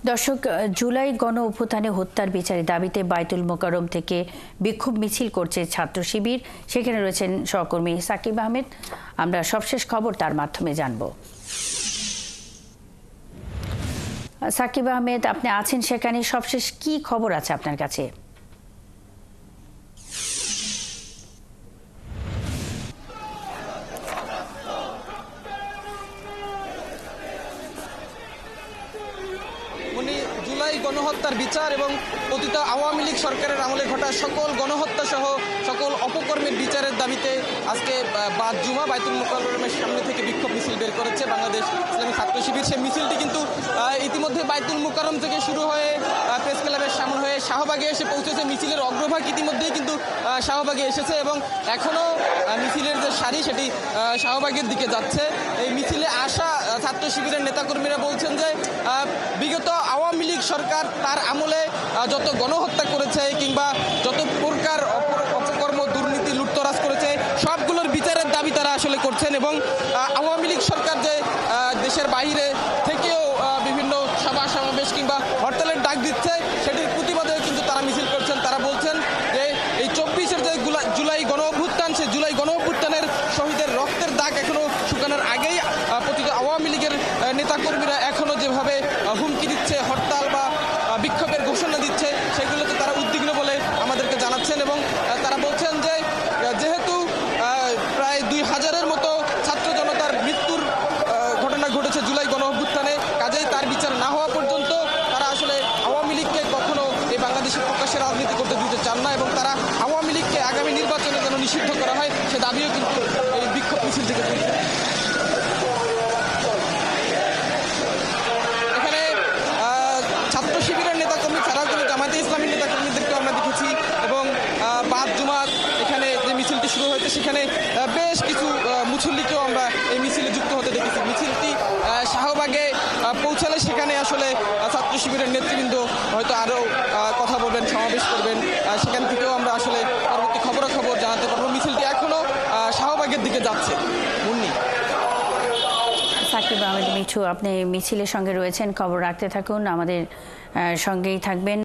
দর্শক, জুলাই গণ অভ্যুত্থানে হত্যার বিচারের দাবিতে বায়তুল মোকাররম থেকে বিক্ষোভ মিছিল করছে ছাত্র শিবির। সেখানে রয়েছেন সহকর্মী সাকিব আহমেদ। আমরা সবশেষ খবর তার মাধ্যমে জানব। সাকিব আহমেদ, আপনি আছেন সেখানে, সবশেষ কি খবর আছে আপনার কাছে? জুলাই গণহত্যার বিচার এবং পতিত আওয়ামী লীগ সরকারের আমলে ঘটা সকল গণহত্যা সহ সকল অপকর্মের বিচারের দাবিতে আজকে বাদ জুমা বায়তুল মোকাররমের সামনে থেকে বিক্ষোভ মিছিল বের করেছে বাংলাদেশ ইসলামী ছাত্র শিবির। সেই মিছিলটি কিন্তু ইতিমধ্যে বায়তুল মোকাররম থেকে শুরু হয়ে প্রেস ক্লাবের সামনে হয়ে শাহবাগে এসে পৌঁছেছে। মিছিলের অগ্রভাগ ইতিমধ্যেই কিন্তু শাহবাগে এসেছে এবং এখনও মিছিলের যে সারি সেটি শাহবাগের দিকে যাচ্ছে। এই মিছিলে আসা ছাত্র শিবিরের নেতাকর্মীরা বলছেন যে বিগত আওয়ামী লীগ সরকার তার আমলে যত গণহত্যা করেছে কিংবা যত প্রকার অপকর্ম দুর্নীতি লুটতরাজ করেছে সবগুলোর বিচারের দাবি তারা আসলে করছেন। এবং আওয়ামী লীগ সরকার যে দেশের বাইরে থেকেও বিভিন্ন সভা সমাবেশ কিংবা হরতালের ডাক দিচ্ছে সেটির প্রতিবাদেও কিন্তু তারা মিছিল করছেন। তারা বলছেন যে এই 24-এর যে জুলাই গণ অভ্যুত্থান, সেই জুলাই গণ অভ্যুত্থানের শহীদের রক্তের দাগ এখনো শুকানোর আগেই পতিত আওয়ামী লীগের নেতাকর্মীরা এখনো যেভাবে হুমকি দিচ্ছে, হরতাল বা বিক্ষোভের ঘোষণা দিচ্ছে, সেগুলোতে তারা উদ্বিগ্ন বলে আমাদেরকে জানাচ্ছেন। এবং তারা বলছেন যে যেহেতু প্রায় 2000-এর মতো ছাত্র জনতার মৃত্যুর ঘটনা ঘটেছে জুলাই গণ অভ্যুত্থানে, কাজেই তার বিচার না হওয়া পর্যন্ত তারা আসলে আওয়ামী লীগকে কখনো এই বাংলাদেশের প্রকাশ্যে রাজনীতি করতে দিতে চান না এবং তারা আওয়ামী লীগকে আগামী নির্বাচনে যেন নিষিদ্ধ করা হয় সে দাবিও কিন্তু এই বিক্ষোভ মিছিল থেকে তুলছে। এখানে ছাত্র শিবিরের নেতাকর্মী ছাড়াও কিন্তু জামায়াতে ইসলামীর নেতাকর্মীদেরকেও আমরা দেখেছি এবং বাদ জুমার এখানে যে মিছিলটি শুরু হয়েছে সেখানে বেশ কিছু মুসল্লিকেও আমরা এই মিছিলে যুক্ত হতে দেখেছি। মিছিলটি শাহবাগে পৌঁছালে সেখানে আসলে ছাত্র শিবিরের নেতৃবৃন্দ হয়তো আরও কথা বলবেন, সমাবেশ করবেন, সেখান থেকেও আমরা আসলে পরবর্তী খবরাখবর জানাতে পারবো। মিছিলটি এখনও শাহবাগের দিকে যাচ্ছে। মুন্নি। সাকিব আহমেদ মিঠু, আপনি মিছিলের সঙ্গে রয়েছেন, খবর রাখতে থাকুন, আমাদের সঙ্গেই থাকবেন।